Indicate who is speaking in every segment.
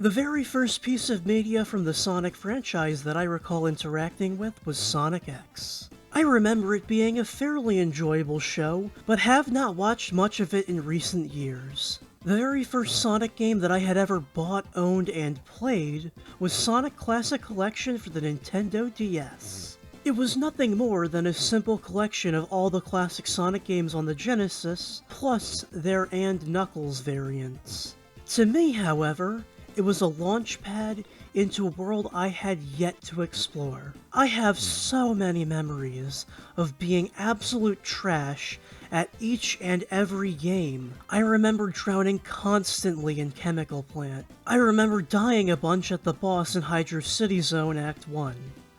Speaker 1: The very first piece of media from the Sonic franchise that I recall interacting with was Sonic X. I remember it being a fairly enjoyable show, but have not watched much of it in recent years. The very first Sonic game that I had ever bought, owned, and played was Sonic Classic Collection for the Nintendo DS. It was nothing more than a simple collection of all the classic Sonic games on the Genesis, plus their and Knuckles variants. To me, however, it was a launchpad into a world I had yet to explore. I have so many memories of being absolute trash at each and every game. I remember drowning constantly in Chemical Plant. I remember dying a bunch at the boss in Hydro City Zone Act 1.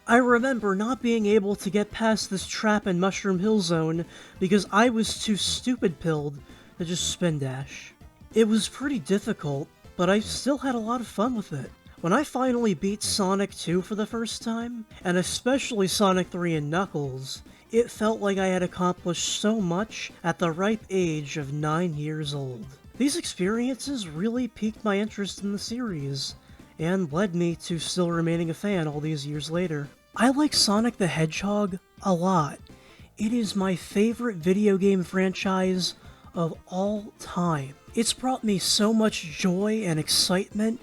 Speaker 1: I remember not being able to get past this trap in Mushroom Hill Zone because I was too stupid-pilled to just spin dash. It was pretty difficult, but I still had a lot of fun with it. When I finally beat Sonic 2 for the first time, and especially Sonic 3 and Knuckles, it felt like I had accomplished so much at the ripe age of 9 years old. These experiences really piqued my interest in the series, and led me to still remaining a fan all these years later. I like Sonic the Hedgehog a lot. It is my favorite video game franchise of all time. It's brought me so much joy and excitement,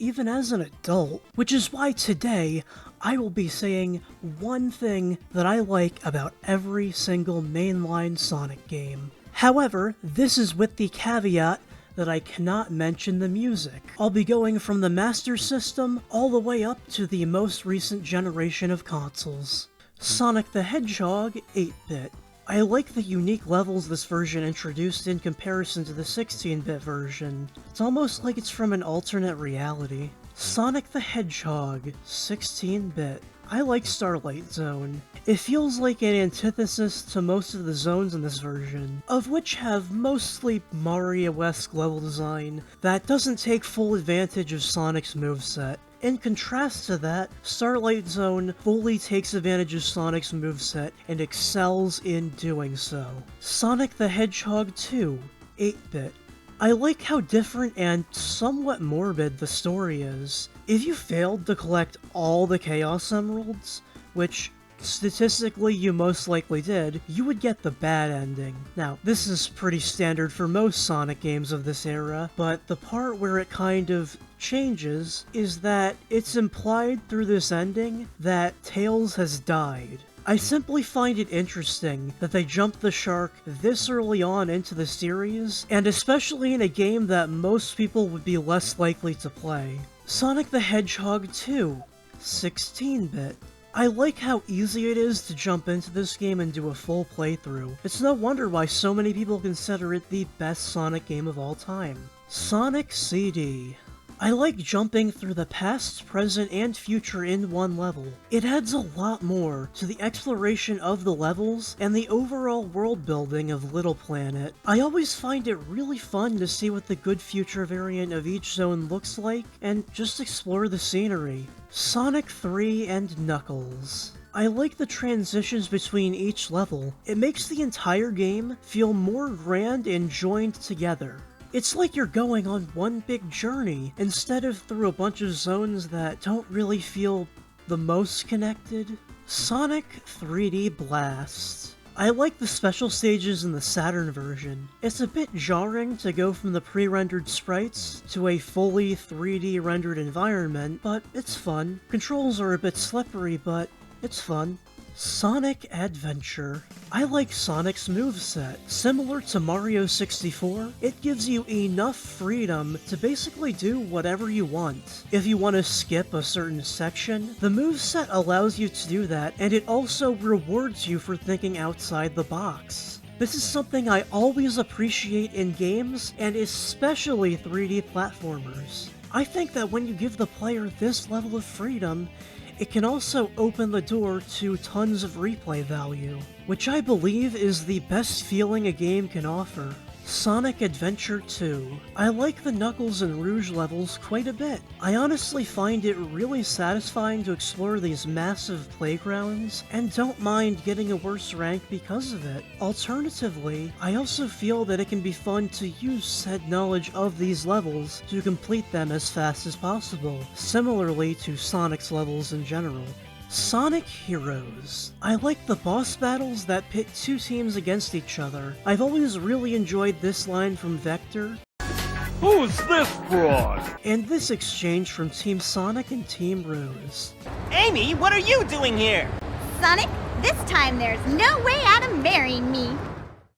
Speaker 1: even as an adult, which is why today I will be saying one thing that I like about every single mainline Sonic game. However, this is with the caveat that I cannot mention the music. I'll be going from the Master System all the way up to the most recent generation of consoles. Sonic the Hedgehog 8-bit. I like the unique levels this version introduced in comparison to the 16-bit version. It's almost like it's from an alternate reality. Sonic the Hedgehog 16-bit. I like Starlight Zone. It feels like an antithesis to most of the zones in this version, of which have mostly Mario-esque level design that doesn't take full advantage of Sonic's moveset. In contrast to that, Starlight Zone fully takes advantage of Sonic's moveset and excels in doing so. Sonic the Hedgehog 2, 8-bit. I like how different and somewhat morbid the story is. If you failed to collect all the Chaos Emeralds, which statistically you most likely did, you would get the bad ending. Now, this is pretty standard for most Sonic games of this era, but the part where it kind of changes is that it's implied through this ending that Tails has died. I simply find it interesting that they jumped the shark this early on into the series, and especially in a game that most people would be less likely to play. Sonic the Hedgehog 2, 16-bit. I like how easy it is to jump into this game and do a full playthrough. It's no wonder why so many people consider it the best Sonic game of all time. Sonic CD. I like jumping through the past, present, and future in one level. It adds a lot more to the exploration of the levels and the overall world building of Little Planet. I always find it really fun to see what the good future variant of each zone looks like and just explore the scenery. Sonic 3 and Knuckles. I like the transitions between each level. It makes the entire game feel more grand and joined together. It's like you're going on one big journey, instead of through a bunch of zones that don't really feel the most connected. Sonic 3D Blast. I like the special stages in the Saturn version. It's a bit jarring to go from the pre-rendered sprites to a fully 3D rendered environment, but it's fun. Controls are a bit slippery, but it's fun. Sonic Adventure. I like Sonic's moveset. Similar to Mario 64, it gives you enough freedom to basically do whatever you want. If you want to skip a certain section, the moveset allows you to do that, and it also rewards you for thinking outside the box. This is something I always appreciate in games, and especially 3D platformers. I think that when you give the player this level of freedom, it can also open the door to tons of replay value, which I believe is the best feeling a game can offer. Sonic Adventure 2. I like the Knuckles and Rouge levels quite a bit. I honestly find it really satisfying to explore these massive playgrounds, and don't mind getting a worse rank because of it. Alternatively, I also feel that it can be fun to use said knowledge of these levels to complete them as fast as possible, similarly to Sonic's levels in general. Sonic Heroes. I like the boss battles that pit two teams against each other. I've always really enjoyed this line from Vector.
Speaker 2: Who's this fraud?
Speaker 1: And this exchange from Team Sonic and Team Rose.
Speaker 3: Amy, what are you doing here?
Speaker 4: Sonic, this time there's no way out of marrying me.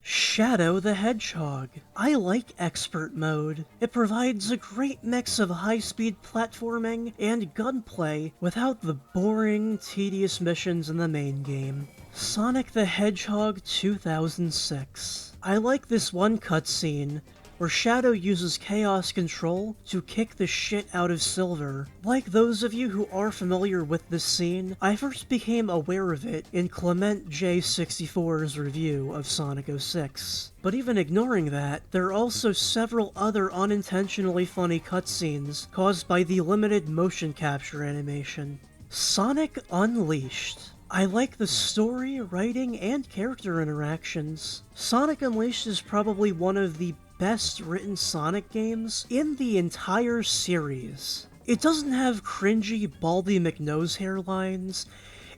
Speaker 1: Shadow the Hedgehog. I like Expert Mode. It provides a great mix of high-speed platforming and gunplay without the boring, tedious missions in the main game. Sonic the Hedgehog 2006. I like this one cutscene where Shadow uses Chaos Control to kick the shit out of Silver. Like those of you who are familiar with this scene, I first became aware of it in Clement J64's review of Sonic 06. But even ignoring that, there are also several other unintentionally funny cutscenes caused by the limited motion capture animation. Sonic Unleashed. I like the story, writing, and character interactions. Sonic Unleashed is probably one of the best written Sonic games in the entire series. It doesn't have cringy Baldy McNose hairlines,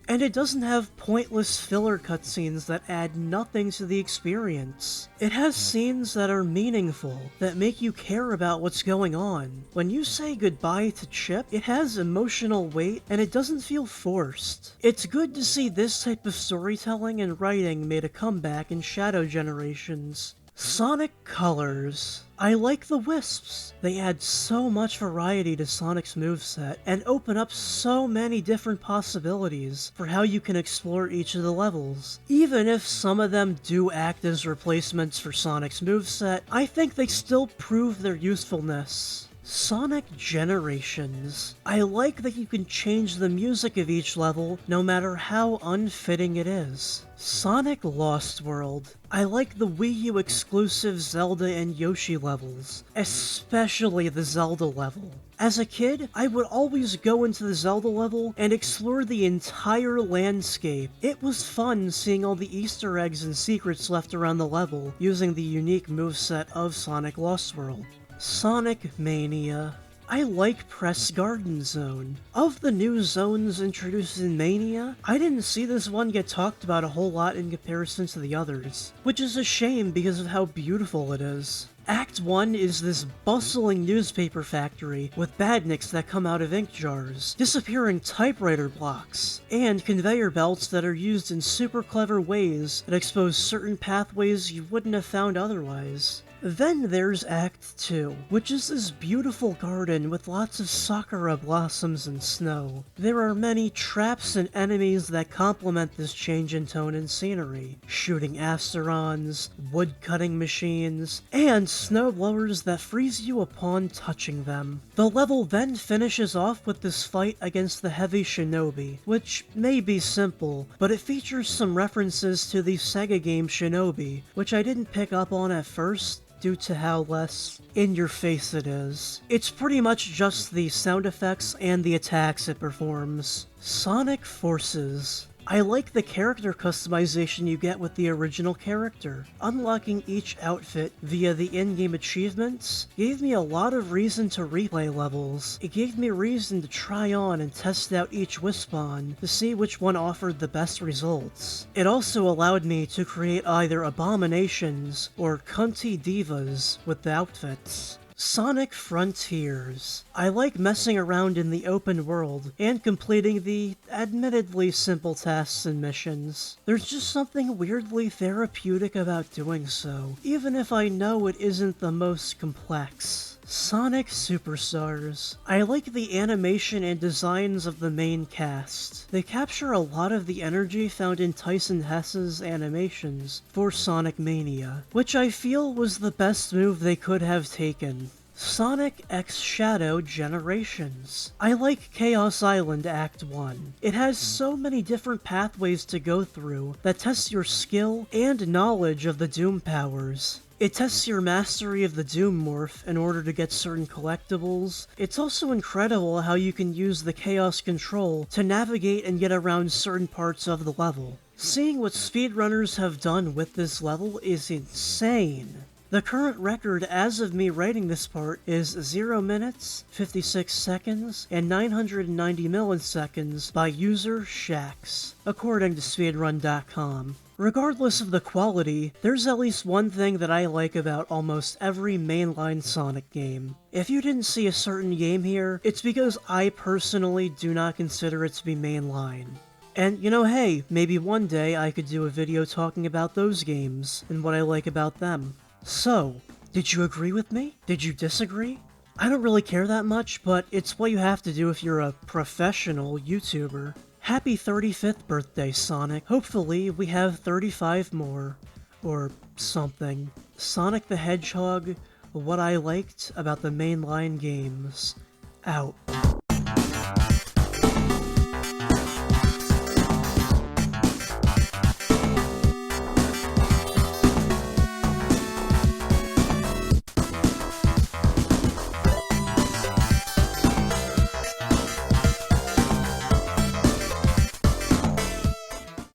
Speaker 1: and it doesn't have pointless filler cutscenes that add nothing to the experience. It has scenes that are meaningful, that make you care about what's going on. When you say goodbye to Chip, it has emotional weight, and it doesn't feel forced. It's good to see this type of storytelling and writing made a comeback in Shadow Generations. Sonic Colors. I like the Wisps. They add so much variety to Sonic's moveset, and open up so many different possibilities for how you can explore each of the levels. Even if some of them do act as replacements for Sonic's moveset, I think they still prove their usefulness. Sonic Generations. I like that you can change the music of each level no matter how unfitting it is. Sonic Lost World. I like the Wii U exclusive Zelda and Yoshi levels, especially the Zelda level. As a kid, I would always go into the Zelda level and explore the entire landscape. It was fun seeing all the Easter eggs and secrets left around the level using the unique moveset of Sonic Lost World. Sonic Mania. I like Press Garden Zone. Of the new zones introduced in Mania, I didn't see this one get talked about a whole lot in comparison to the others, which is a shame because of how beautiful it is. Act 1 is this bustling newspaper factory with badniks that come out of ink jars, disappearing typewriter blocks, and conveyor belts that are used in super clever ways that expose certain pathways you wouldn't have found otherwise. Then there's Act 2, which is this beautiful garden with lots of sakura blossoms and snow. There are many traps and enemies that complement this change in tone and scenery. Shooting Asterons, wood-cutting machines, and snowblowers that freeze you upon touching them. The level then finishes off with this fight against the Heavy Shinobi, which may be simple, but it features some references to the Sega game Shinobi, which I didn't pick up on at first, due to how less in-your-face it is. It's pretty much just the sound effects and the attacks it performs. Sonic Forces. I like the character customization you get with the original character. Unlocking each outfit via the in-game achievements gave me a lot of reason to replay levels. It gave me reason to try on and test out each Wispon to see which one offered the best results. It also allowed me to create either abominations or cunty divas with the outfits. Sonic Frontiers. I like messing around in the open world and completing the admittedly simple tasks and missions. There's just something weirdly therapeutic about doing so, even if I know it isn't the most complex. Sonic Superstars. I like the animation and designs of the main cast. They capture a lot of the energy found in Tyson Hesse's animations for Sonic Mania, which I feel was the best move they could have taken. Sonic X Shadow Generations. I like Chaos Island Act 1. It has so many different pathways to go through that test your skill and knowledge of the Doom powers. It tests your mastery of the Doom morph in order to get certain collectibles. It's also incredible how you can use the Chaos Control to navigate and get around certain parts of the level. Seeing what speedrunners have done with this level is insane. The current record as of me writing this part is 0 minutes, 56 seconds, and 990 milliseconds by user Shax, according to speedrun.com. Regardless of the quality, there's at least one thing that I like about almost every mainline Sonic game. If you didn't see a certain game here, it's because I personally do not consider it to be mainline. And you know, hey, maybe one day I could do a video talking about those games and what I like about them. So, did you agree with me? Did you disagree? I don't really care that much, but it's what you have to do if you're a professional YouTuber. Happy 35th birthday, Sonic. Hopefully we have 35 more. Or something. Sonic the Hedgehog, what I liked about the mainline games. Out.